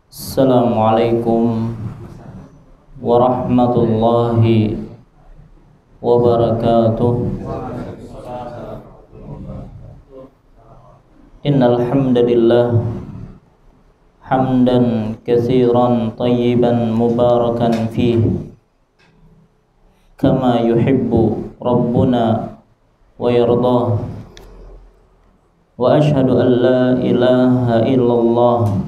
Assalamualaikum warahmatullahi wabarakatuh. Innal hamdalillah hamdan katsiran tayyiban mubarakan fihi kama yuhibbu rabbuna wa yardah. Wa ashhadu an la ilaha illallah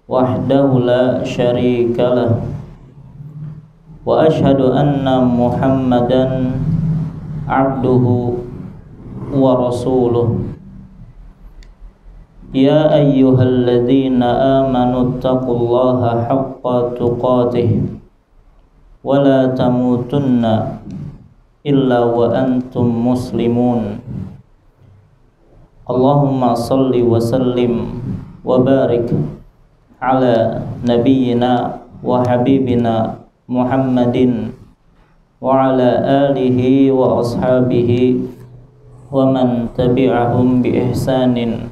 wahdahu la syarika lah wa ashhadu anna Muhammadan abduhu wa rasuluh. Ya ayyuhalladzina amanu taqullaha haqqa tuqatih wa la tamutunna illa wa antum muslimun. Allahumma salli wa sallim wa barik ala nabiyyina wa habibina Muhammadin wa ala alihi wa ashabihi wa man tabi'ahum bi ihsanin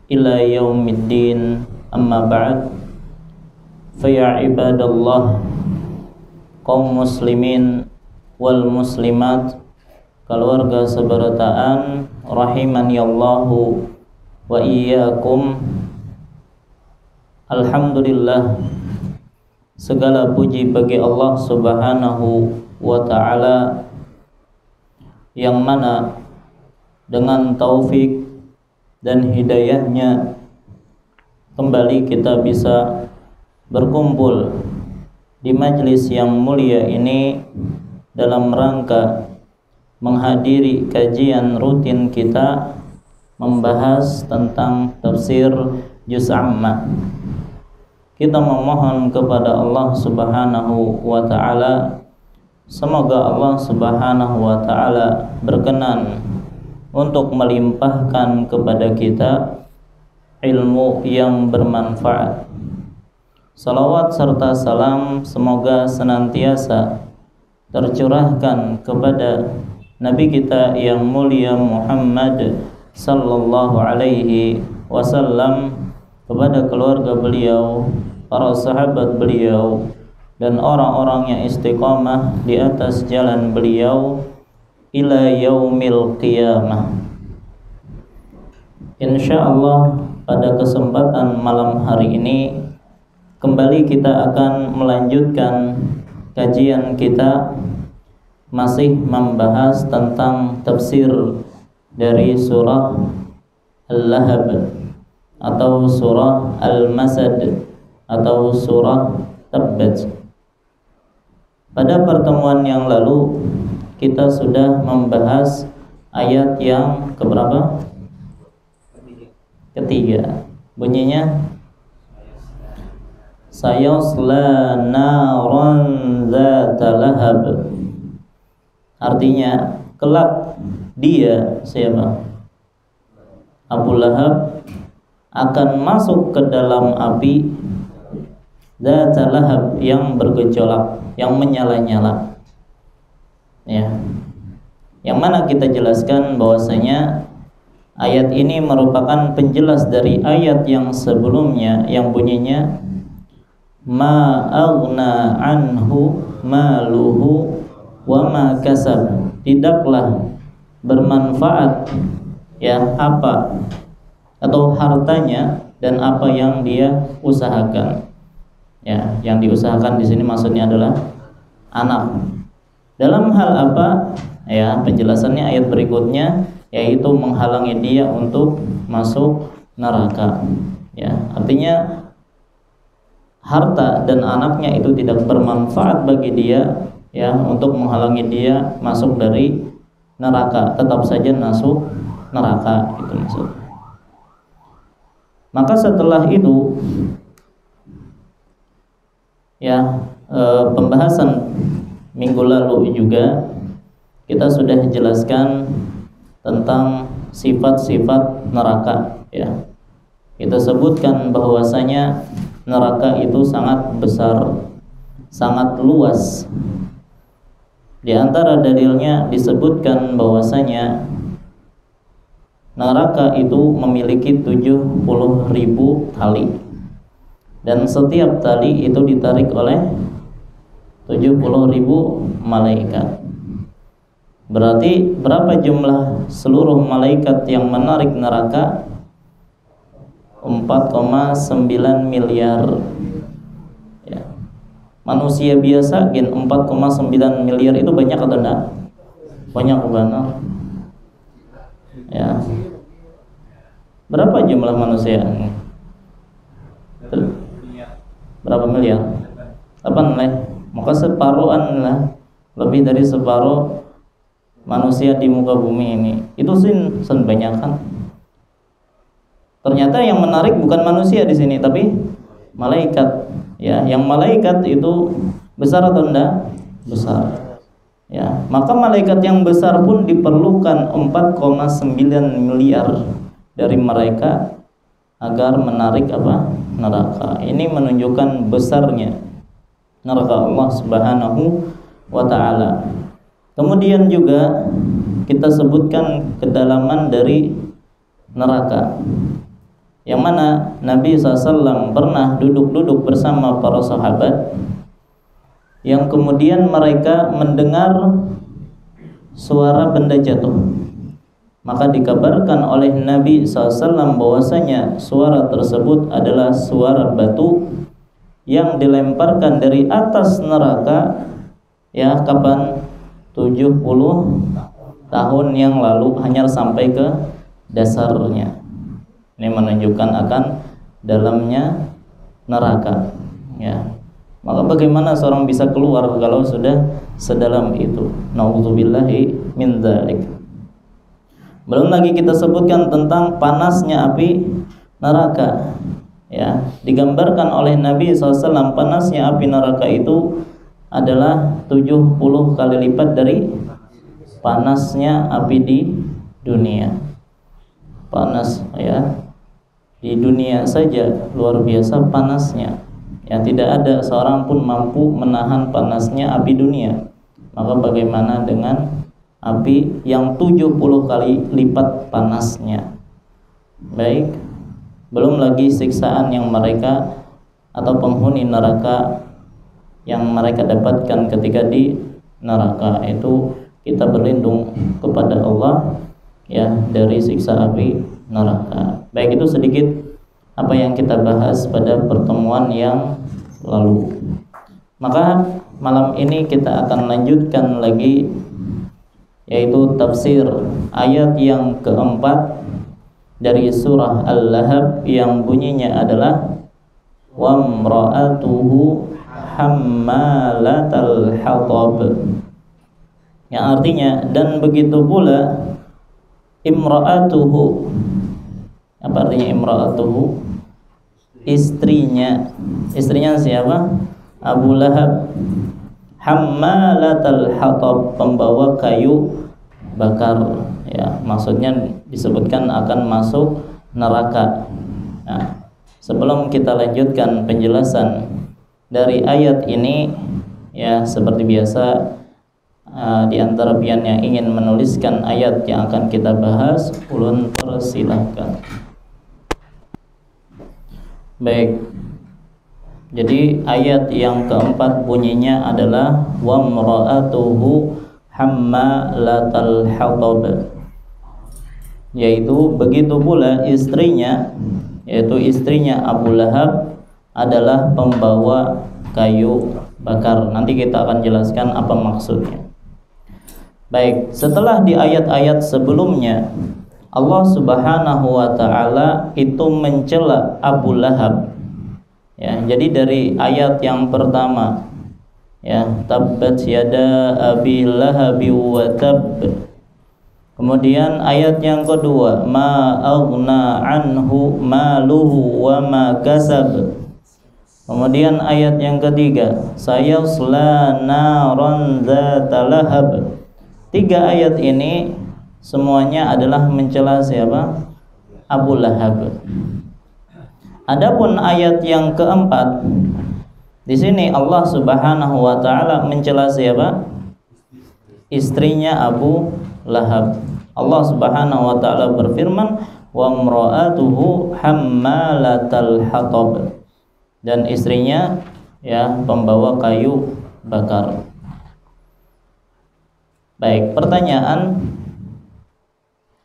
ila yaumiddin. Amma ba'd. Fa ya ibadallah, kaum muslimin wal muslimat, keluarga seberataan rahimani Allahu wa iyyakum. Alhamdulillah, segala puji bagi Allah Subhanahu wa ta'ala yang mana dengan taufik dan hidayahnya kembali kita bisa berkumpul di majlis yang mulia ini dalam rangka menghadiri kajian rutin kita membahas tentang tafsir juz amma. Kita memohon kepada Allah Subhanahu wa ta'ala, semoga Allah Subhanahu wa ta'ala berkenan untuk melimpahkan kepada kita ilmu yang bermanfaat. Salawat serta salam semoga senantiasa tercurahkan kepada Nabi kita yang mulia Muhammad sallallahu alaihi wasallam, kepada keluarga beliau, para sahabat beliau, dan orang-orang yang istiqamah di atas jalan beliau ila yaumil qiyamah. Insyaallah pada kesempatan malam hari ini kembali kita akan melanjutkan kajian kita, masih membahas tentang tafsir dari surah Al-Lahab atau surah Al-Masad atau surah Tabbat. Pada pertemuan yang lalu kita sudah membahas ayat yang keberapa? Ketiga. Bunyinya sayasla naran dzata lahab. Artinya kelak dia, siapa? Abu Lahab akan masuk ke dalam api dzata lahab yang bergejolak, yang menyala-nyala. Ya. Yang mana kita jelaskan bahwasanya ayat ini merupakan penjelas dari ayat yang sebelumnya yang bunyinya ma aghna anhu maluhu wa ma kasab. Tidaklah bermanfaat ya apa atau hartanya dan apa yang dia usahakan. Ya, yang diusahakan di sini maksudnya adalah anak. Dalam hal apa? Ya, penjelasannya ayat berikutnya, yaitu menghalangi dia untuk masuk neraka. Ya, artinya harta dan anaknya itu tidak bermanfaat bagi dia ya untuk menghalangi dia masuk dari neraka, tetap saja masuk neraka, itu maksudnya. Maka setelah itu ya pembahasan minggu lalu juga kita sudah jelaskan tentang sifat-sifat neraka ya. Kita sebutkan bahwasanya neraka itu sangat besar, sangat luas. Di antara dalilnya disebutkan bahwasanya neraka itu memiliki 70.000 tali. dan setiap tali itu ditarik oleh 70.000 malaikat. Berarti berapa jumlah seluruh malaikat yang menarik neraka? 4,9 miliar. Ya. Manusia biasa gen 4,9 miliar itu banyak atau enggak? Banyak banget. Ya. Berapa jumlah manusia? Berapa miliar? 8 lah. Maka separuhan lah, lebih dari separuh manusia di muka bumi ini. Itu sin banyak kan? Ternyata yang menarik bukan manusia di sini, tapi malaikat. Ya, yang malaikat itu besar atau enggak? Besar. Ya, maka malaikat yang besar pun diperlukan 4,9 miliar dari mereka agar menarik apa? Neraka. Ini menunjukkan besarnya neraka Allah Subhanahu wa taala. Kemudian juga kita sebutkan kedalaman dari neraka, yang mana Nabi SAW pernah duduk-duduk bersama para sahabat, yang kemudian mereka mendengar suara benda jatuh. Maka dikabarkan oleh Nabi SAW bahwasanya suara tersebut adalah suara batu yang dilemparkan dari atas neraka, ya, kapan? 70 tahun yang lalu, hanya sampai ke dasarnya. Ini menunjukkan akan dalamnya neraka, ya. Maka bagaimana seorang bisa keluar kalau sudah sedalam itu? Nauzubillahi min dzalik. Belum lagi kita sebutkan tentang panasnya api neraka. Ya, digambarkan oleh Nabi SAW panasnya api neraka itu adalah 70 kali lipat dari panasnya api di dunia. Panas, ya, di dunia saja luar biasa panasnya. Ya, tidak ada seorang pun mampu menahan panasnya api dunia. Maka bagaimana dengan api yang 70 kali lipat panasnya? Baik, belum lagi siksaan yang mereka atau penghuni neraka yang mereka dapatkan ketika di neraka. Itu kita berlindung kepada Allah, ya, dari siksa api neraka. Baik, itu sedikit apa yang kita bahas pada pertemuan yang lalu. Maka malam ini kita akan lanjutkan lagi, yaitu tafsir ayat yang keempat dari surah Al-Lahab yang bunyinya adalah wa imra'atuhu hammalatal hatab, yang artinya dan begitu pula imra'atuhu. Apa artinya imra'atuhu? Istrinya. Istrinya siapa? Abu Lahab. Hammalatal hatab, pembawa kayu bakar, ya, maksudnya disebutkan akan masuk neraka. Nah, sebelum kita lanjutkan penjelasan dari ayat ini, ya, seperti biasa, di antara pian yang ingin menuliskan ayat yang akan kita bahas, ulun persilahkan. Baik. Jadi ayat yang keempat bunyinya adalah wa imra'atuhu hammalatal hatab, yaitu begitu pula istrinya, yaitu istrinya Abu Lahab adalah pembawa kayu bakar. Nanti kita akan jelaskan apa maksudnya. Baik, setelah di ayat-ayat sebelumnya Allah Subhanahu wa taala itu mencela Abu Lahab. Ya, jadi dari ayat yang pertama, ya, tabbat yada abi lahabi wa tab. Kemudian ayat yang kedua, ma aghna anhu maluhu wa ma kasab. Kemudian ayat yang ketiga, sayasla naran dzata lahab. 3 ayat ini semuanya adalah mencela siapa? Abu Lahab. Adapun ayat yang keempat, di sini Allah Subhanahu wa taala mencela siapa? Istrinya Abu Lahab. Allah Subhanahu wa taala berfirman, wa imra'atuhu hammalatal hatab. dan istrinya ya pembawa kayu bakar. Baik, pertanyaan,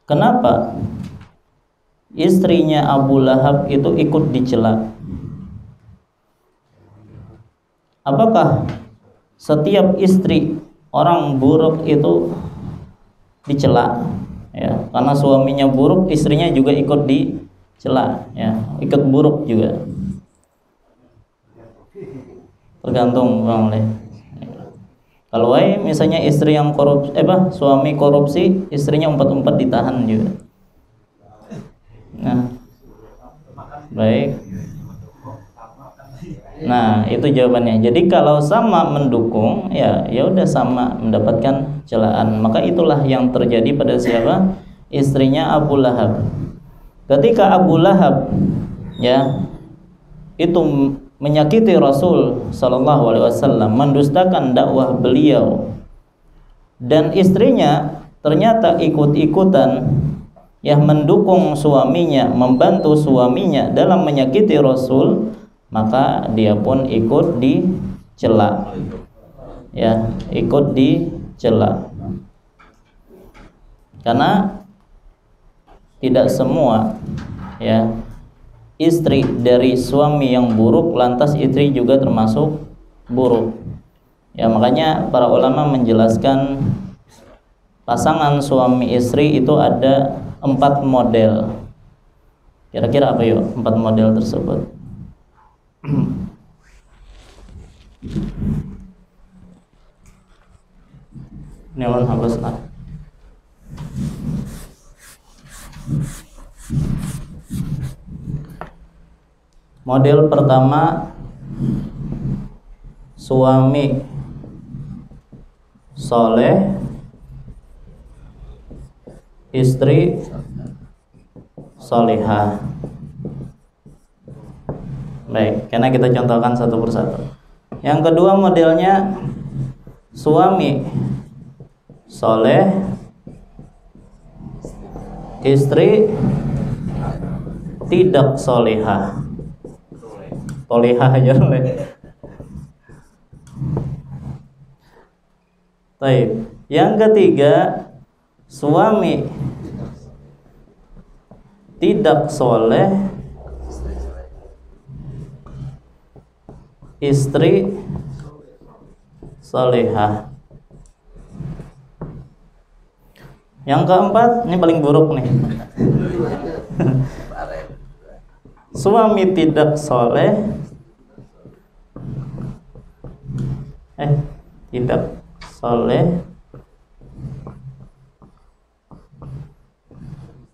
kenapa istrinya Abu Lahab itu ikut dicela? Apakah setiap istri orang buruk itu dicela? Ya, karena suaminya buruk, istrinya juga ikut dicela, ya, ikut buruk juga. Tergantung Bang Le. Kalau misalnya istri yang korupsi, suami korupsi, istrinya umpat-umpat ditahan juga. Nah, baik. Nah, itu jawabannya. Jadi kalau sama mendukung, ya udah sama mendapatkan celaan. Maka itulah yang terjadi pada siapa? Istrinya Abu Lahab. Ketika Abu Lahab ya itu menyakiti Rasul sallallahu alaihi wasallam, mendustakan dakwah beliau, dan istrinya ternyata ikut-ikutan ya mendukung suaminya, membantu suaminya dalam menyakiti Rasul, maka dia pun ikut dicela. Ya, ikut dicela. Karena tidak semua ya istri dari suami yang buruk lantas istri juga termasuk buruk. Ya, makanya para ulama menjelaskan pasangan suami istri itu ada 4 model. Kira-kira apa yuk 4 model tersebut? Neon habis lah. Model pertama, suami soleh, istri solehah. Baik, karena kita contohkan satu persatu. Yang kedua modelnya, suami soleh, istri tidak solehah. Solehah aja boleh. Baik. Yang ketiga, suami tidak soleh, istri solehah. Yang keempat, ini paling buruk nih. Suami tidak soleh, tidak soleh,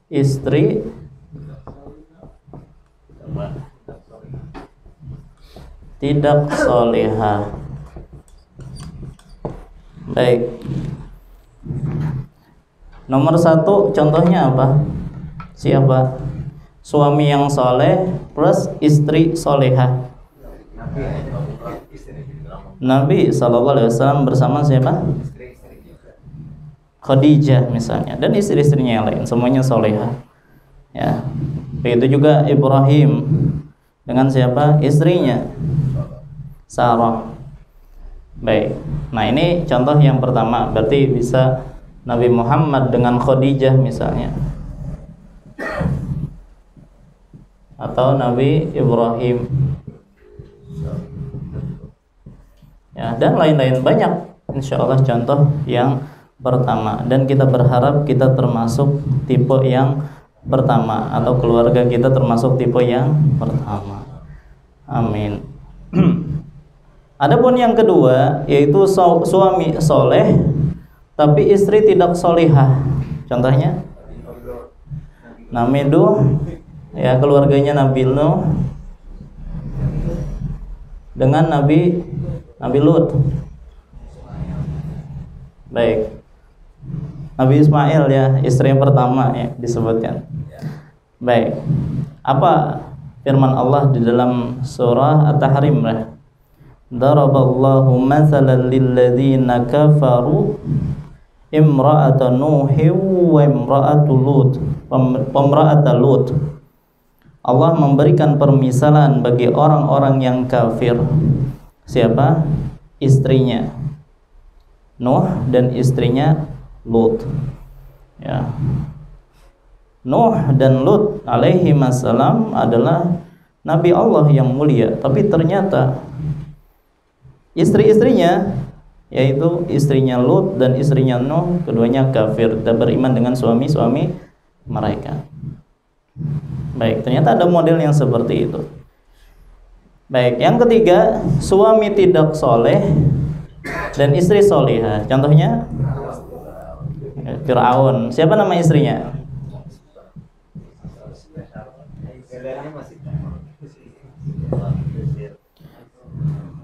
istri tidak solehah. Baik. Nomor 1 contohnya apa? Siapa? Suami yang soleh plus istri solehah. Nabi SAW bersama siapa? Khadijah misalnya, dan istri-istrinya yang lain semuanya solehah. Ya, begitu juga Ibrahim dengan siapa? Istrinya Sarah. Baik. Nah, ini contoh yang pertama, berarti bisa Nabi Muhammad dengan Khadijah misalnya, atau Nabi Ibrahim, ya, dan lain-lain banyak. Insya Allah contoh yang pertama, dan kita berharap kita termasuk tipe yang pertama, atau keluarga kita termasuk tipe yang pertama. Amin. Adapun yang kedua, yaitu suami soleh tapi istri tidak solihah. Contohnya Nabi Nuh, ya, keluarganya Nabi Nuh dengan Nabi Lut. Baik. Nabi Ismail, ya, istri yang pertama, ya, disebutkan. Baik. Apa firman Allah di dalam surah At-Tahrim? Daraballahu mathalan lilladzina kafaru imra'ata Nuhin wa imra'atu Lut. Allah memberikan permisalan bagi orang-orang yang kafir. Siapa? Istrinya Nuh dan istrinya Lut. Ya. Nuh dan Lut alaihi wassalam adalah Nabi Allah yang mulia, tapi ternyata istri-istrinya, yaitu istrinya Lut dan istrinya Nuh, keduanya kafir, tidak beriman dengan suami-suami mereka. Baik, ternyata ada model yang seperti itu. Baik, yang ketiga, suami tidak soleh dan istri solihah. Contohnya Fir'aun. Siapa nama istrinya?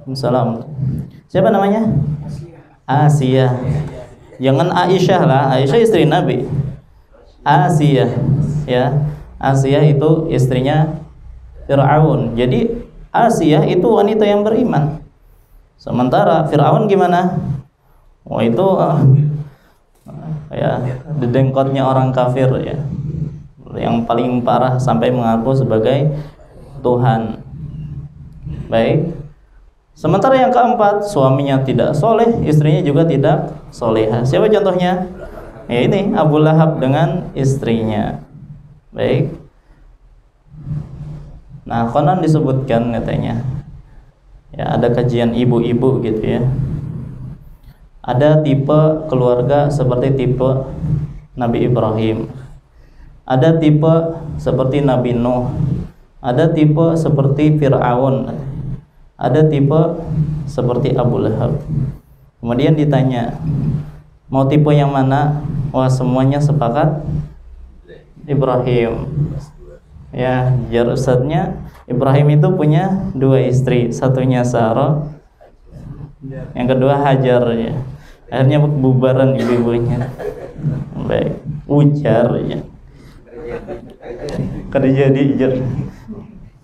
Salam. Siapa namanya? Asia. Jangan Aisyah lah. Aisyah istri Nabi. Asia, ya. Asia itu istrinya Fir'aun. Jadi Asia itu wanita yang beriman. Sementara Fir'aun gimana? Oh itu ya dedengkotnya orang kafir ya. Yang paling parah sampai mengaku sebagai Tuhan. Baik. Sementara yang keempat, suaminya tidak soleh, istrinya juga tidak soleha. Siapa contohnya? Ya ini Abu Lahab dengan istrinya. Baik. Nah, konon disebutkan katanya, ya ada kajian ibu-ibu gitu ya. Ada tipe keluarga seperti tipe Nabi Ibrahim. Ada tipe seperti Nabi Nuh. Ada tipe seperti Fir'aun. Ada tipe seperti Abu Lahab. Kemudian ditanya, mau tipe yang mana? Wah, semuanya sepakat Ibrahim. Ya, jar ustadznya Ibrahim itu punya 2 istri, satunya Sarah, yang kedua Hajar ya. Akhirnya bubaran ibu-ibunya. Baik, ujar ya. Kerja di jar.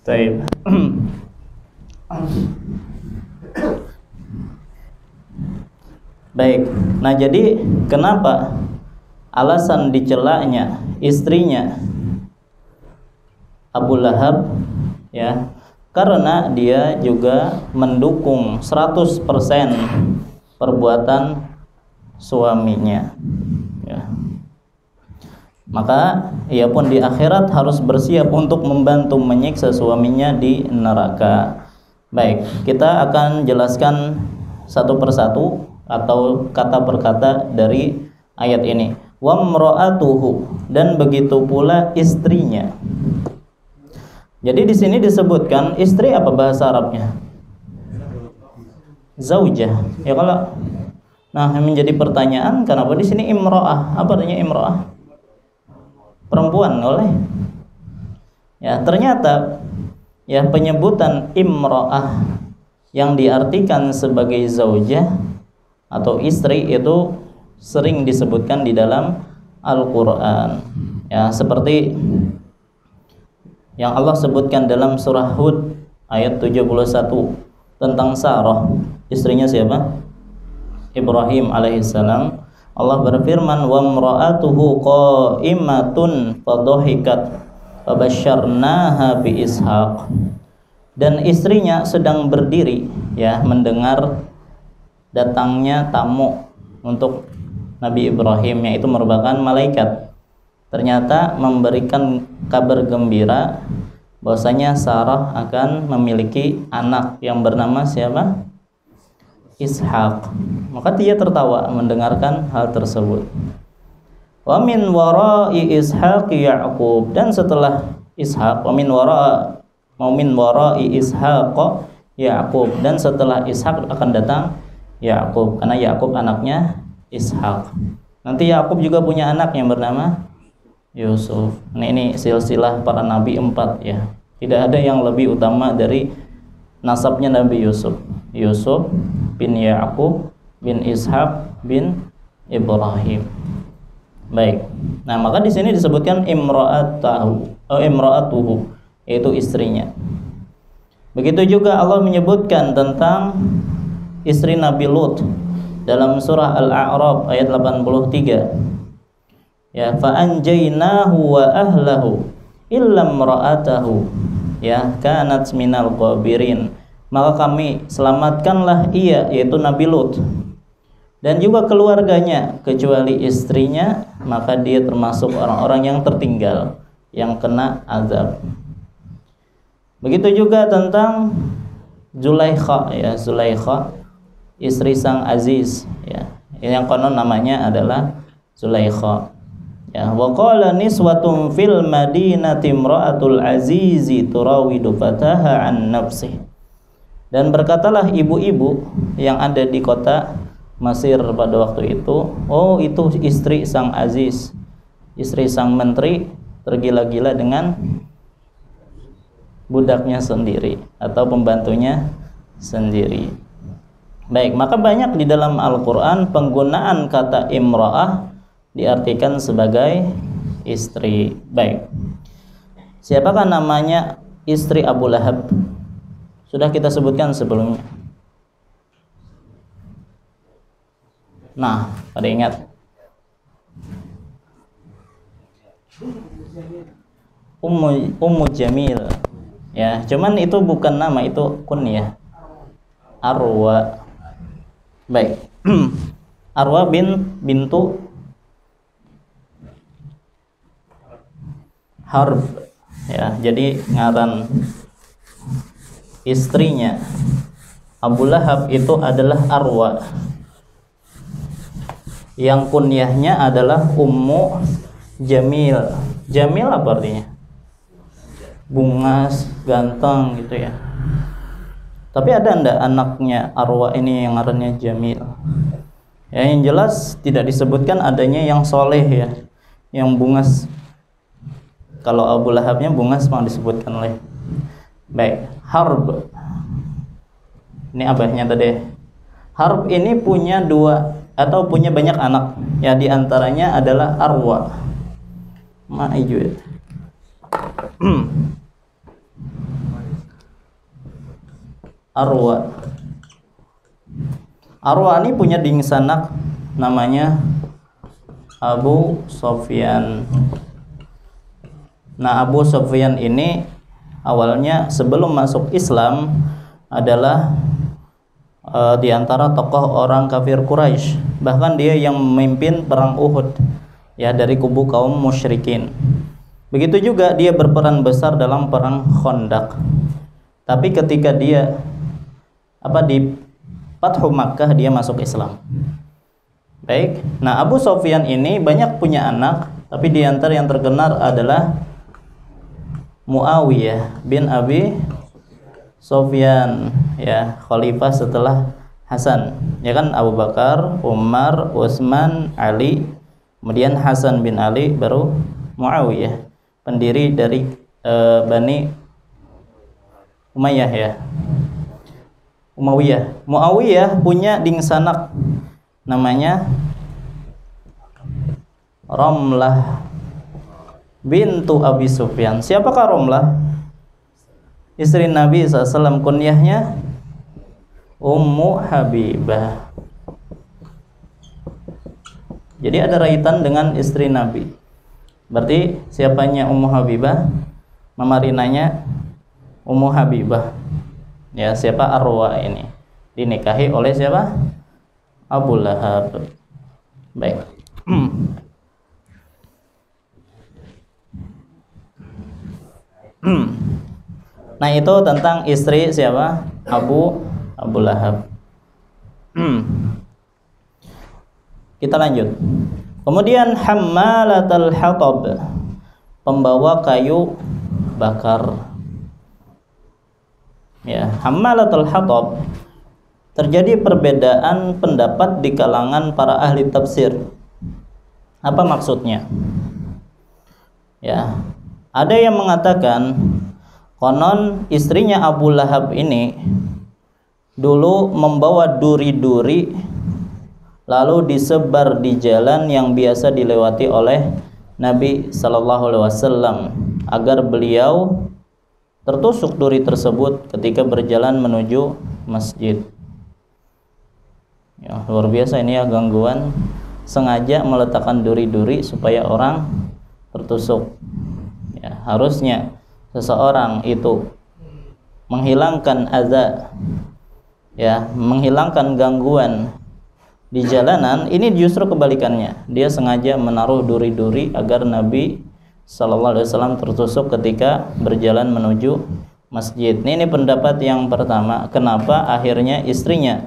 Baik. Baik. Nah, jadi kenapa alasan dicelaknya istrinya Abu Lahab ya? Karena dia juga mendukung 100% perbuatan suaminya ya. Maka ia pun di akhirat harus bersiap untuk membantu menyiksa suaminya di neraka. Baik, kita akan jelaskan satu persatu atau kata per kata dari ayat ini. Wa mra'atuhu, dan begitu pula istrinya. Jadi di sini disebutkan istri, apa bahasa Arabnya? Zaujah. Ya kalau nah menjadi pertanyaan, kenapa di sini imra'ah? Apa artinya imra'ah? Perempuan, oleh. Ya, ternyata ya penyebutan imra'ah yang diartikan sebagai zaujah atau istri itu sering disebutkan di dalam Al-Qur'an. Ya, seperti yang Allah sebutkan dalam surah Hud ayat 71 tentang Sarah, istrinya siapa? Ibrahim alaihissalam. Allah berfirman, wa imra'atuhu qa'imatun fadhahikat fabasyarnaha bi Ishaq. Dan istrinya sedang berdiri ya, mendengar datangnya tamu untuk Nabi Ibrahim, yaitu merupakan malaikat. Ternyata memberikan kabar gembira bahwasanya Sarah akan memiliki anak yang bernama siapa? Ishaq. Maka dia tertawa mendengarkan hal tersebut. Wa min wara'i Ishaq Ya'qub, dan setelah Ishaq, wa min wara'i Ishaq Ya'qub, dan setelah Ishaq akan datang Ya'qub, karena Ya'qub anaknya Ishaq. Nanti Ya'qub juga punya anak yang bernama Yusuf. Nah, ini silsilah para nabi 4 ya. Tidak ada yang lebih utama dari nasabnya Nabi Yusuf. Yusuf bin Ya'qub bin Ishaq bin Ibrahim. Baik. Nah, maka di sini disebutkan imra'atuhu, yaitu istrinya. Begitu juga Allah menyebutkan tentang istri Nabi Lut dalam surah Al-A'raf ayat 83. Ya, fa anjaynahu wa ahlahu illam ra'atahu, ya, kanat minal ghabirin, maka kami selamatkanlah ia, yaitu Nabi Lut, dan juga keluarganya, kecuali istrinya, maka dia termasuk orang-orang yang tertinggal, yang kena azab. Begitu juga tentang Zulaikha, ya, Zulaikha, istri sang Aziz, ya, yang konon namanya adalah Zulaikha. Ya, wa qala niswatun fil madinati imra'atul azizi turawidu fataha an nafsih. Dan berkatalah ibu-ibu yang ada di kota Mesir pada waktu itu, oh itu istri sang Aziz, istri sang menteri, tergila-gila dengan budaknya sendiri atau pembantunya sendiri. Baik, maka banyak di dalam Al-Quran penggunaan kata imra'ah diartikan sebagai istri. Baik, siapakah namanya istri Abu Lahab? Sudah kita sebutkan sebelumnya. Nah, pada ingat? Ummu Jamil. Ya, cuman itu bukan nama, itu kunyah. Arwa. Baik. Arwa bintu Harb. Ya, jadi ngaran istrinya Abu Lahab itu adalah Arwa. Yang kunyahnya adalah Ummu Jamil. Jamil apa artinya? Bungas, ganteng gitu ya. Tapi ada enggak anaknya Arwa ini yang ngarannya Jamil? Ya, yang jelas tidak disebutkan adanya yang soleh ya, yang bungas. Kalau Abu Lahabnya bungas mau disebutkan oleh. Baik, Harb. Ini abahnya tadi. Harb ini punya dua atau punya banyak anak. Ya, diantaranya adalah Arwa. Ma'ijud. Arwa. Arwa ini punya dingsanak namanya Abu Sofyan. Nah, Abu Sofyan ini awalnya sebelum masuk Islam adalah di antara tokoh orang kafir Quraisy. Bahkan dia yang memimpin perang Uhud, ya, dari kubu kaum musyrikin. Begitu juga dia berperan besar dalam perang Khandaq. Tapi ketika dia di Fathu Makkah dia masuk Islam. Baik. Nah, Abu Sofyan ini banyak punya anak, tapi di antara yang terkenal adalah Muawiyah bin Abi Sofyan, ya, khalifah setelah Hasan. Ya kan, Abu Bakar, Umar, Utsman, Ali, kemudian Hasan bin Ali, baru Muawiyah, pendiri dari Bani Umayyah ya. Muawiyah punya dingsanak namanya Ramlah bintu Abi Sufyan. Siapakah Ramlah? Istri Nabi SAW, kunyahnya Ummu Habibah. Jadi ada raitan dengan istri Nabi. Berarti siapanya Ummu Habibah? Mama Rinanya Ummu Habibah. Ya, siapa Arwa ini? Dinikahi oleh siapa? Abu Lahab. Baik. Nah, itu tentang istri siapa? Abu Lahab. Kita lanjut. Kemudian hammalatul hatab, pembawa kayu bakar. Ya, hammalatul hatab, terjadi perbedaan pendapat di kalangan para ahli tafsir. Apa maksudnya? Ya, ada yang mengatakan konon istrinya Abu Lahab ini dulu membawa duri-duri lalu disebar di jalan yang biasa dilewati oleh Nabi Sallallahu Alaihi Wasallam agar beliau tertusuk duri tersebut ketika berjalan menuju masjid. Ya, luar biasa ini ya, gangguan, sengaja meletakkan duri-duri supaya orang tertusuk. Ya, Ya, harusnya seseorang itu menghilangkan adza, ya, menghilangkan gangguan di jalanan. Ini justru kebalikannya, dia sengaja menaruh duri-duri agar Nabi Sallallahu Alaihi Wasallam tertusuk ketika berjalan menuju masjid. Ini pendapat yang pertama, kenapa akhirnya istrinya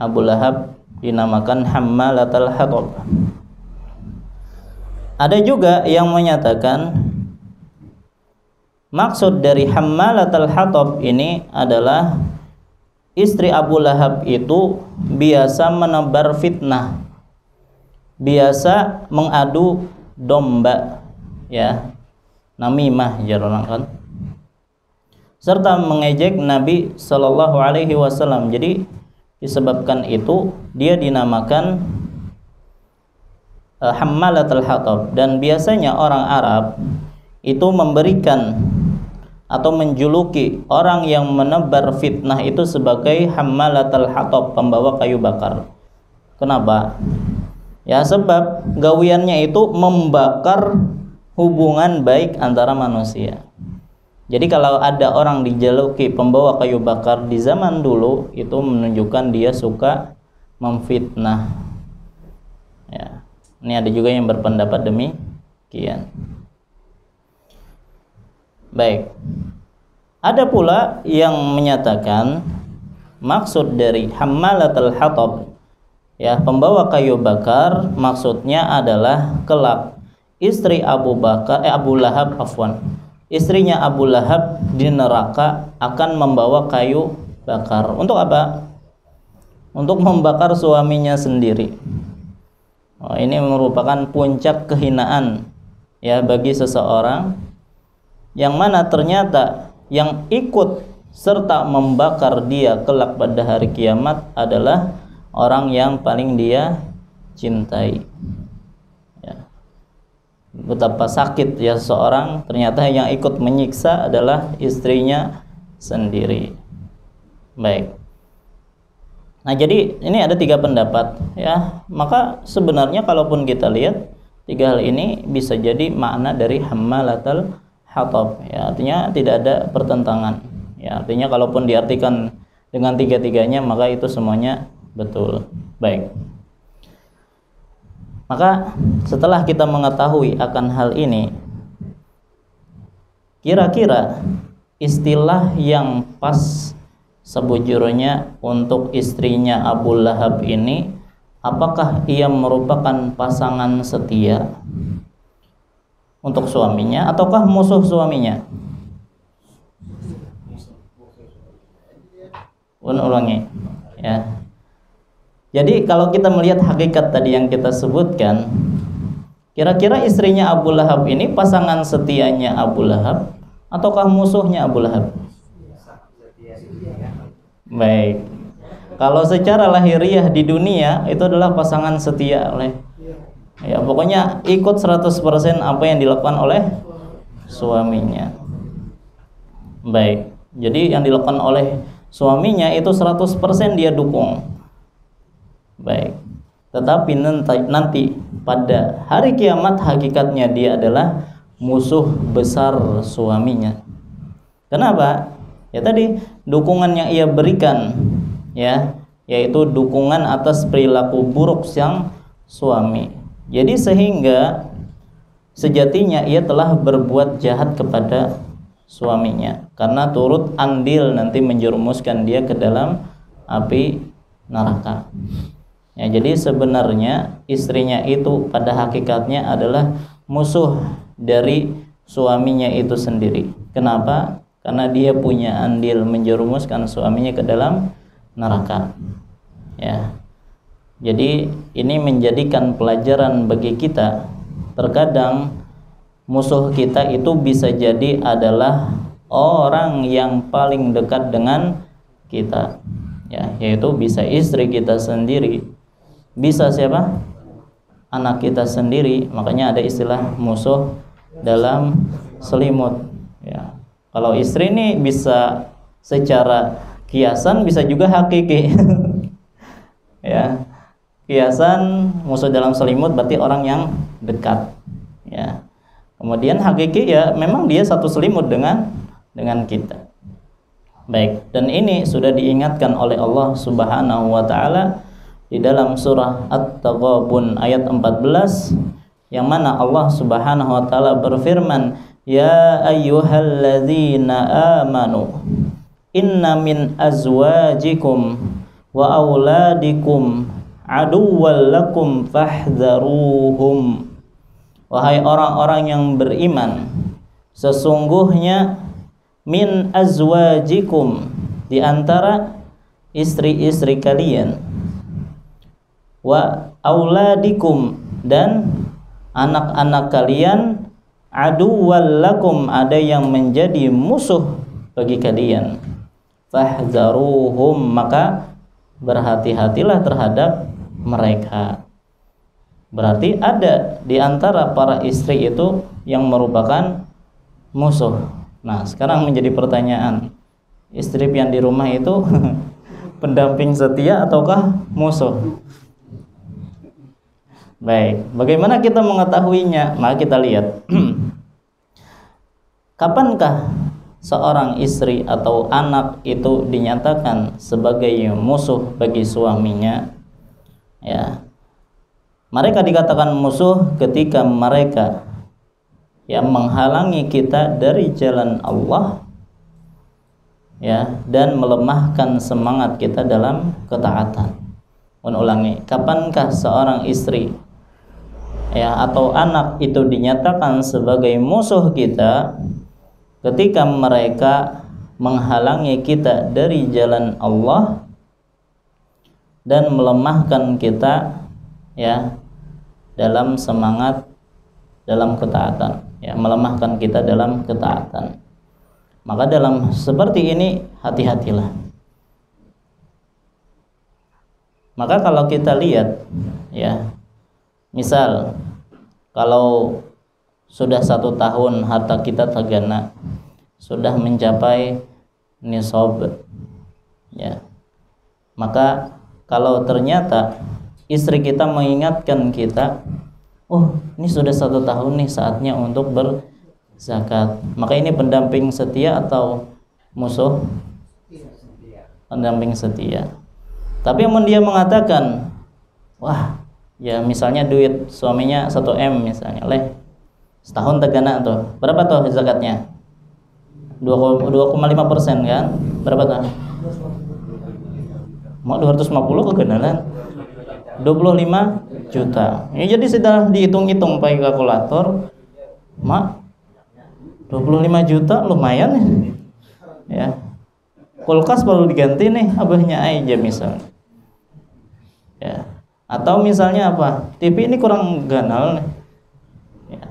Abu Lahab dinamakan Hammalatal Hatab. Ada juga yang menyatakan maksud dari Hammalatal Hatab ini adalah istri Abu Lahab itu biasa menebar fitnah, biasa mengadu domba, ya, namimah jarang kan, serta mengejek Nabi Shallallahu Alaihi Wasallam. Jadi disebabkan itu dia dinamakan Hammalatul Hatab. Dan biasanya orang Arab itu memberikan atau menjuluki orang yang menebar fitnah itu sebagai Hammalatul Hatab, pembawa kayu bakar. Kenapa? Ya, sebab gawiannya itu membakar hubungan baik antara manusia. Jadi kalau ada orang dijuluki pembawa kayu bakar di zaman dulu, itu menunjukkan dia suka memfitnah. Ya. Ini ada juga yang berpendapat demikian. Baik. Ada pula yang menyatakan maksud dari Hammalatul Hatab, ya, pembawa kayu bakar, maksudnya adalah kelak istri Abu Lahab, istrinya Abu Lahab di neraka akan membawa kayu bakar. Untuk apa? Untuk membakar suaminya sendiri. Oh, ini merupakan puncak kehinaan, ya, bagi seseorang yang mana ternyata yang ikut serta membakar dia kelak pada hari kiamat adalah orang yang paling dia cintai. Ya. Betapa sakit ya seseorang, ternyata yang ikut menyiksa adalah istrinya sendiri. Baik. Nah, jadi ini ada 3 pendapat, ya. Maka sebenarnya kalaupun kita lihat 3 hal ini bisa jadi makna dari Hammalatul Hatab, ya, artinya tidak ada pertentangan, ya, artinya kalaupun diartikan dengan 3-tiganya maka itu semuanya betul. Baik, maka setelah kita mengetahui akan hal ini, kira-kira istilah yang pas sebujurnya untuk istrinya Abu Lahab ini, apakah ia merupakan pasangan setia untuk suaminya ataukah musuh suaminya? Ulangi, ya. Jadi kalau kita melihat hakikat tadi yang kita sebutkan, kira-kira istrinya Abu Lahab ini pasangan setianya Abu Lahab ataukah musuhnya Abu Lahab? Baik. Kalau secara lahiriah di dunia itu adalah pasangan setia oleh, ya, pokoknya ikut 100% apa yang dilakukan oleh suaminya. Baik. Jadi yang dilakukan oleh suaminya itu 100% dia dukung. Baik. Tetapi nanti pada hari kiamat hakikatnya dia adalah musuh besar suaminya. Kenapa? Ya tadi dukungan yang ia berikan, ya, yaitu dukungan atas perilaku buruk sang suami. Jadi sehingga sejatinya ia telah berbuat jahat kepada suaminya karena turut andil nanti menjerumuskan dia ke dalam api neraka. Ya, jadi sebenarnya istrinya itu pada hakikatnya adalah musuh dari suaminya itu sendiri. Kenapa? Karena dia punya andil menjerumuskan suaminya ke dalam neraka. Ya. Jadi ini menjadikan pelajaran bagi kita. Terkadang musuh kita itu bisa jadi adalah orang yang paling dekat dengan kita, ya, yaitu bisa istri kita sendiri, bisa siapa? Anak kita sendiri. Makanya ada istilah musuh dalam selimut, ya. Kalau istri ini bisa secara kiasan, bisa juga hakiki. Ya, kiasan musuh dalam selimut berarti orang yang dekat, ya. Kemudian hakiki ya memang dia satu selimut dengan kita. Baik, dan ini sudah diingatkan oleh Allah Subhanahu wa taala di dalam surah At-Taghabun ayat 14 yang mana Allah Subhanahu wa taala berfirman, "Ya ayyuhalladzina amanu inna min azwajikum wa auladikum aduwwal lakum fahdharuhum." Wahai orang-orang yang beriman, sesungguhnya min azwajikum, di antara istri-istri kalian, wa auladikum, dan anak-anak kalian, aduwwal lakum, ada yang menjadi musuh bagi kalian, fahdharuhum, maka berhati-hatilah terhadap mereka. Berarti ada di antara para istri itu yang merupakan musuh. Nah, sekarang menjadi pertanyaan, istri yang di rumah itu pendamping setia ataukah musuh? Baik, bagaimana kita mengetahuinya? Maka kita lihat kapankah seorang istri atau anak itu dinyatakan sebagai musuh bagi suaminya? Ya, mereka dikatakan musuh ketika mereka yang menghalangi kita dari jalan Allah, ya, dan melemahkan semangat kita dalam ketaatan. Ulangi, kapankah seorang istri, ya, atau anak itu dinyatakan sebagai musuh kita? Ketika mereka menghalangi kita dari jalan Allah dan melemahkan kita, ya, dalam semangat dalam ketaatan, ya, melemahkan kita dalam ketaatan. Maka dalam seperti ini hati-hatilah. Maka kalau kita lihat, ya, misal kalau sudah 1 tahun harta kita tagana, sudah mencapai nisab, ya, maka kalau ternyata istri kita mengingatkan kita, oh, ini sudah 1 tahun nih, saatnya untuk berzakat, maka ini pendamping setia atau musuh? Pendamping setia. Tapi yang dia mengatakan, wah, ya misalnya duit suaminya 1M misalnya, leh, setahun tegana tuh, berapa tuh zakatnya? 2,5% kan? Berapa tuh? Mau 250 kegenalan 25 juta. Ya, jadi sudah dihitung-hitung pakai kalkulator, mak 25 juta lumayan ya. Kulkas perlu diganti nih, abahnya aja misalnya. Ya. Atau misalnya apa? TV ini kurang ganal nih. Ya.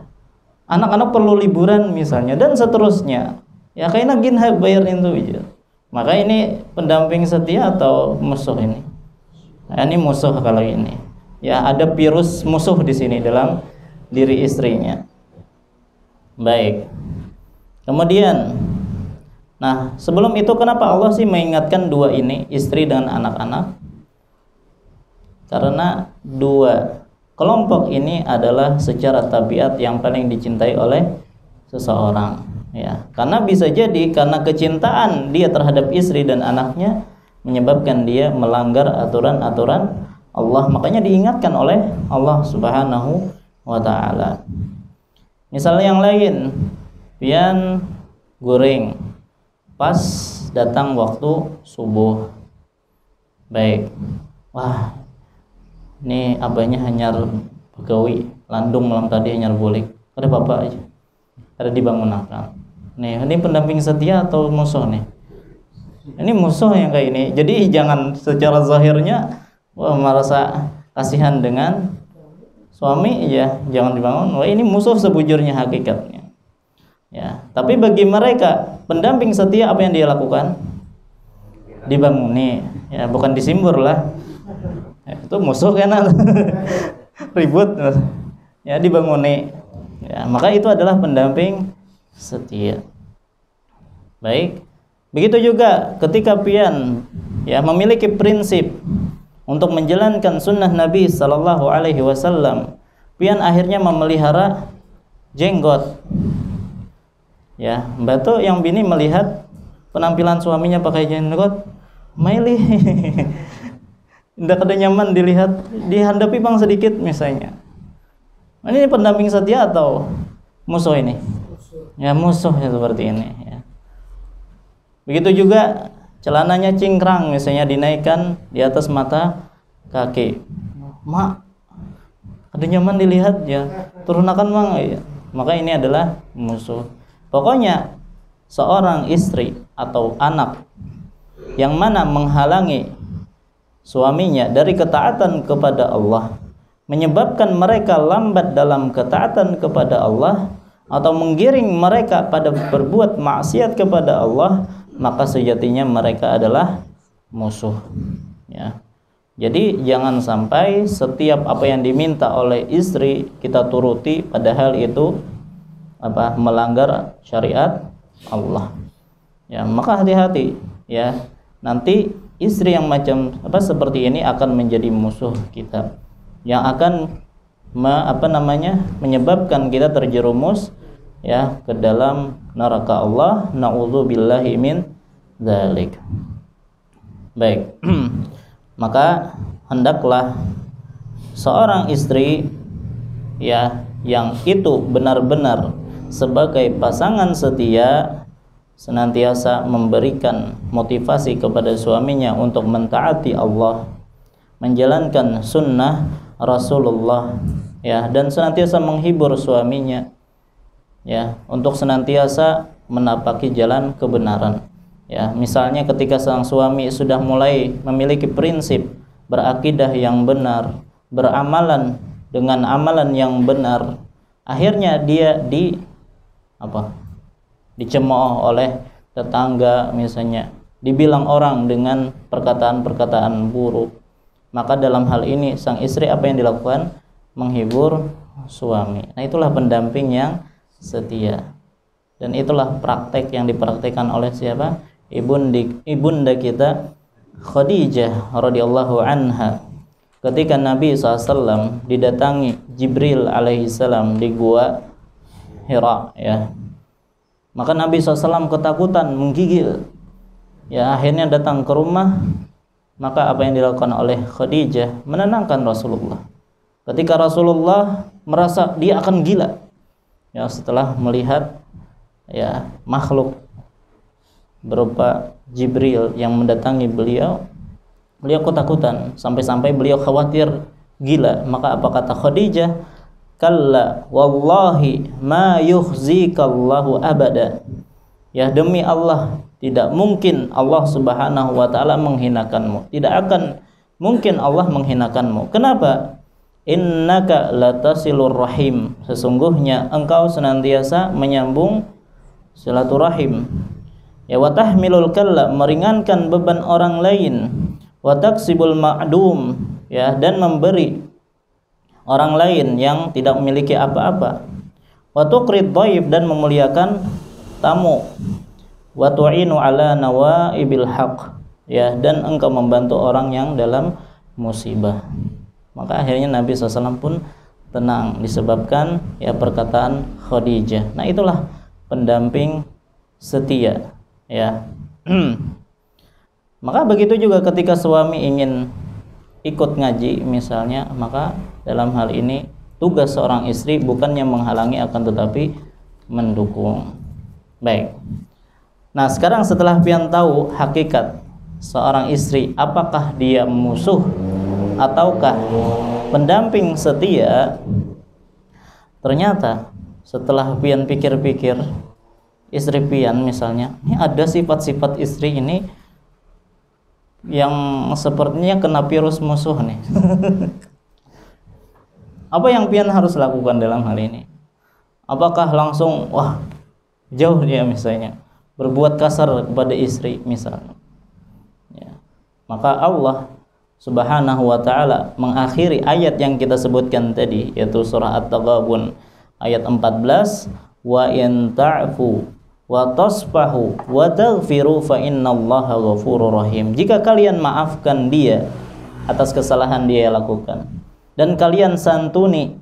Anak-anak perlu liburan misalnya, dan seterusnya. Ya kayaknya gin bayar itu aja. Maka ini pendamping setia atau musuh ini? Nah, ini musuh kalau ini. Ya, ada virus musuh di sini dalam diri istrinya. Baik. Kemudian, nah, sebelum itu kenapa Allah sih mengingatkan dua ini, istri dan anak-anak? Karena dua kelompok ini adalah secara tabiat yang paling dicintai oleh seseorang, ya. Karena bisa jadi karena kecintaan dia terhadap istri dan anaknya menyebabkan dia melanggar aturan-aturan Allah, makanya diingatkan oleh Allah Subhanahu wa taala. Misalnya yang lain, pian goreng pas datang waktu subuh. Baik. Wah, ini abahnya hanyar pegawai landung malam tadi hanyar bolik. Ada bapak aja. Ada dibangunakan. Nih, ini pendamping setia atau musuh nih? Ini musuh yang kayak ini. Jadi jangan secara zahirnya merasa kasihan dengan suami, ya, jangan dibangun. Wah, ini musuh sebujurnya hakikatnya. Ya, tapi bagi mereka pendamping setia apa yang dia lakukan? Dibanguni, ya, bukan disimbur lah. Ya, itu musuh kan ribut, ya, dibanguni. Ya, maka itu adalah pendamping setia. Baik. Begitu juga ketika pian, ya, memiliki prinsip untuk menjalankan sunnah Nabi Sallallahu Alaihi Wasallam, pian akhirnya memelihara jenggot. Ya, Mbak tuh yang bini melihat penampilan suaminya pakai jenggot, maili. Tidak ada nyaman dilihat, dihadapi bang sedikit misalnya. Ini pendamping setia atau musuh ini? Ya musuh ya seperti ini. Ya. Begitu juga celananya cingkrang misalnya dinaikkan di atas mata kaki. Mak, ada nyaman dilihat ya, turunakan bang. Ya. Maka ini adalah musuh. Pokoknya seorang istri atau anak yang mana menghalangi suaminya dari ketaatan kepada Allah, menyebabkan mereka lambat dalam ketaatan kepada Allah, atau menggiring mereka pada berbuat maksiat kepada Allah, maka sejatinya mereka adalah musuh. Ya. Jadi jangan sampai setiap apa yang diminta oleh istri kita turuti, padahal itu melanggar syariat Allah. Ya, maka hati-hati ya. Nanti istri yang macam seperti ini akan menjadi musuh kita, yang akan menyebabkan kita terjerumus ya ke dalam neraka Allah. Na'udzubillahi min dzalik. Baik. Maka hendaklah seorang istri ya yang itu benar-benar sebagai pasangan setia senantiasa memberikan motivasi kepada suaminya untuk mentaati Allah, menjalankan sunnah Rasulullah ya, dan senantiasa menghibur suaminya ya untuk senantiasa menapaki jalan kebenaran ya. Misalnya ketika sang suami sudah mulai memiliki prinsip berakidah yang benar, beramalan dengan amalan yang benar, akhirnya dia dicemooh oleh tetangga misalnya, dibilang orang dengan perkataan-perkataan buruk, maka dalam hal ini sang istri apa yang dilakukan? Menghibur suami. Nah, itulah pendamping yang setia, dan itulah praktek yang dipraktekkan oleh siapa? Ibunda kita Khadijah radhiyallahu anha ketika Nabi SAW didatangi Jibril alaihissalam di gua Hira ya. Maka Nabi SAW ketakutan, menggigil ya, akhirnya datang ke rumah. Maka apa yang dilakukan oleh Khadijah? Menenangkan Rasulullah. Ketika Rasulullah merasa dia akan gila ya setelah melihat ya makhluk berupa Jibril yang mendatangi beliau ketakutan sampai-sampai beliau khawatir gila. Maka apa kata Khadijah? Kalla wallahi ma yukhzikallahu abada. Ya, demi Allah, tidak mungkin Allah Subhanahu wa taala menghinakanmu. Tidak akan mungkin Allah menghinakanmu. Kenapa? Innaka latasilur rahim. Sesungguhnya engkau senantiasa menyambung silaturahim. Ya, wa tahmilul kalla, meringankan beban orang lain. Wa taksibul ma'dum, ya, dan memberi orang lain yang tidak memiliki apa-apa. Wa tuqrid dhaif, dan memuliakan tamu. Wa tu'inu ala nawaibil haq, ya, dan engkau membantu orang yang dalam musibah. Maka akhirnya Nabi SAW pun tenang disebabkan ya perkataan Khadijah. Nah, itulah pendamping setia ya. Maka begitu juga ketika suami ingin ikut ngaji misalnya, maka dalam hal ini tugas seorang istri bukannya menghalangi, akan tetapi mendukung. Baik. Nah, sekarang setelah pian tahu hakikat seorang istri, apakah dia musuh ataukah pendamping setia, ternyata setelah pian pikir-pikir, istri pian misalnya, ini ada sifat-sifat istri ini yang sepertinya kena virus musuh nih. Apa yang pian harus lakukan dalam hal ini? Apakah langsung wah jauh dia misalnya berbuat kasar kepada istri misalnya ya. Maka Allah Subhanahu wa ta'ala mengakhiri ayat yang kita sebutkan tadi, yaitu surah At-Taghabun ayat 14, wa in ta'fu wa tasfahu wa taghfiru fa innallaha ghafurur rahim. Jika kalian maafkan dia atas kesalahan dia lakukan, dan kalian santuni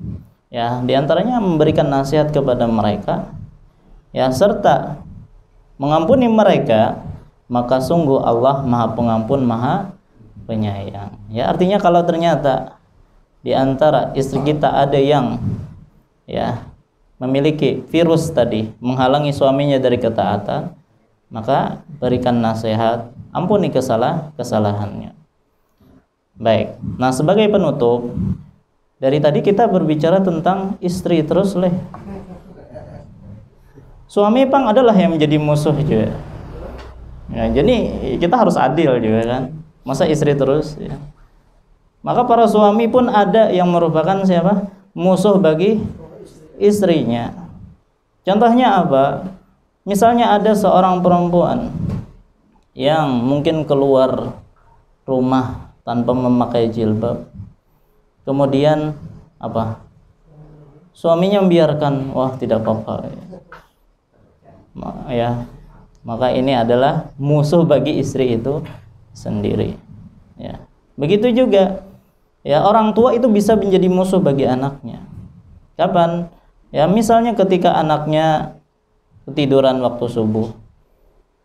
Ya, diantaranya memberikan nasihat kepada mereka, ya, serta mengampuni mereka, maka sungguh Allah Maha Pengampun, Maha Penyayang. Ya, artinya kalau ternyata di antara istri kita ada yang ya memiliki virus tadi menghalangi suaminya dari ketaatan, maka berikan nasihat, ampuni kesalahannya. Baik. Nah, sebagai penutup, dari tadi kita berbicara tentang istri terus leh. Suami pang adalah yang menjadi musuh juga. Ya, jadi kita harus adil juga kan. Masa istri terus ya. Maka para suami pun ada yang merupakan siapa? Musuh bagi istrinya. Contohnya apa? Misalnya ada seorang perempuan yang mungkin keluar rumah tanpa memakai jilbab. Kemudian apa? Suaminya membiarkan, wah tidak apa-apa. Ya, maka ini adalah musuh bagi istri itu sendiri. Ya, begitu juga. Ya, orang tua itu bisa menjadi musuh bagi anaknya. Kapan? Ya, misalnya ketika anaknya ketiduran waktu subuh,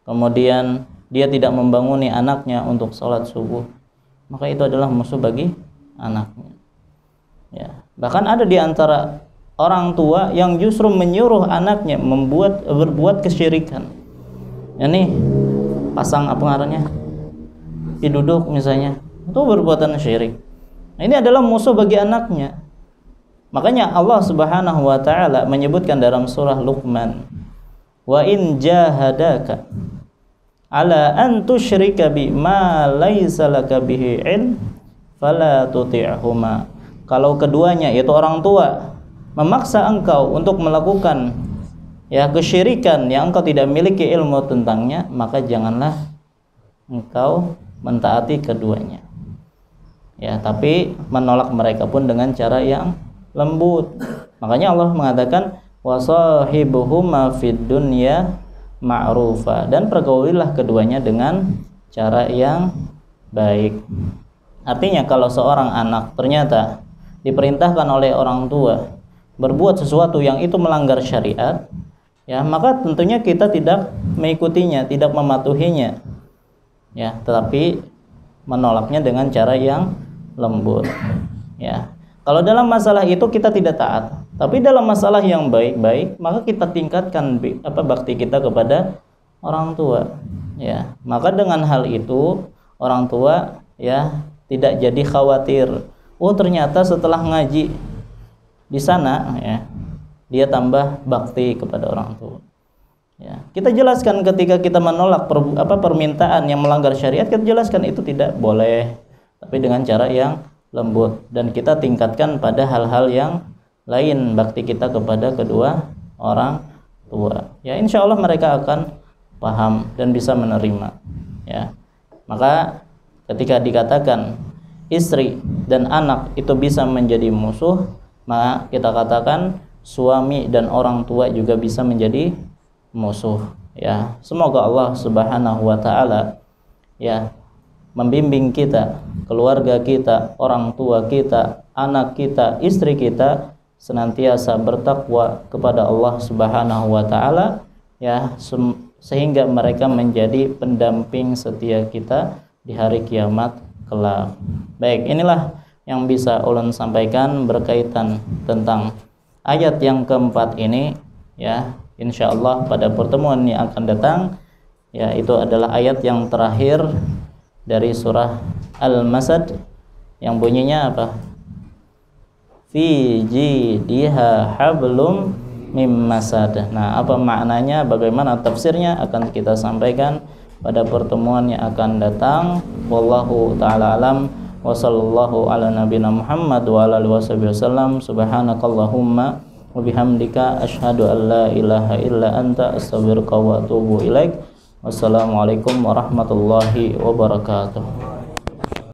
kemudian dia tidak membanguni anaknya untuk sholat subuh, maka itu adalah musuh bagi anaknya. Ya, bahkan ada di antara orang tua yang justru menyuruh anaknya berbuat kesyirikan. Ini pasang apa ngarannya? Duduk misalnya, itu perbuatan syirik. Nah, ini adalah musuh bagi anaknya. Makanya Allah Subhanahu wa taala menyebutkan dalam surah Luqman, "Wa in jahadaka ala an tusyrika bi ma laisa laka bihi ilm fala tuti'huma." Kalau keduanya, yaitu orang tua, memaksa engkau untuk melakukan ya kesyirikan yang engkau tidak memiliki ilmu tentangnya, maka janganlah engkau mentaati keduanya. Ya, tapi menolak mereka pun dengan cara yang lembut. Makanya Allah mengatakan wasahibuhuma fid dunya ma'rufa, dan pergaulilah keduanya dengan cara yang baik. Artinya kalau seorang anak ternyata diperintahkan oleh orang tua berbuat sesuatu yang itu melanggar syariat, ya, maka tentunya kita tidak mengikutinya, tidak mematuhinya. Ya, tetapi menolaknya dengan cara yang lembut. Ya. Kalau dalam masalah itu kita tidak taat, tapi dalam masalah yang baik-baik, maka kita tingkatkan bakti kita kepada orang tua. Ya, maka dengan hal itu orang tua ya tidak jadi khawatir. Oh, ternyata setelah ngaji di sana ya, dia tambah bakti kepada orang tua. Ya, kita jelaskan ketika kita menolak permintaan yang melanggar syariat, kita jelaskan itu tidak boleh, tapi dengan cara yang lembut, dan kita tingkatkan pada hal-hal yang lain bakti kita kepada kedua orang tua. Ya, insya Allah mereka akan paham dan bisa menerima. Ya, maka ketika dikatakan istri dan anak itu bisa menjadi musuh, maka kita katakan suami dan orang tua juga bisa menjadi musuh. Ya, semoga Allah Subhanahu wa taala ya membimbing kita, keluarga kita, orang tua kita, anak kita, istri kita senantiasa bertakwa kepada Allah Subhanahu wa taala ya, sehingga mereka menjadi pendamping setia kita di hari kiamat kelak. Baik, inilah yang bisa ulun sampaikan berkaitan tentang ayat yang keempat ini ya. Insyaallah pada pertemuan yang akan datang ya, itu adalah ayat yang terakhir dari surah Al-Masad yang bunyinya apa? Fi jidiha hablum mim masad. Nah, apa maknanya, bagaimana tafsirnya akan kita sampaikan pada pertemuan yang akan datang. Wallahu taala alam, wa sallallahu ala nabiyina Muhammad wa ala alihi wasallam. Subhanakallahumma wa bihamdika asyhadu an la ilaha illa anta astaghfiruka wa atubu ilaik. Wassalamualaikum warahmatullahi wabarakatuh.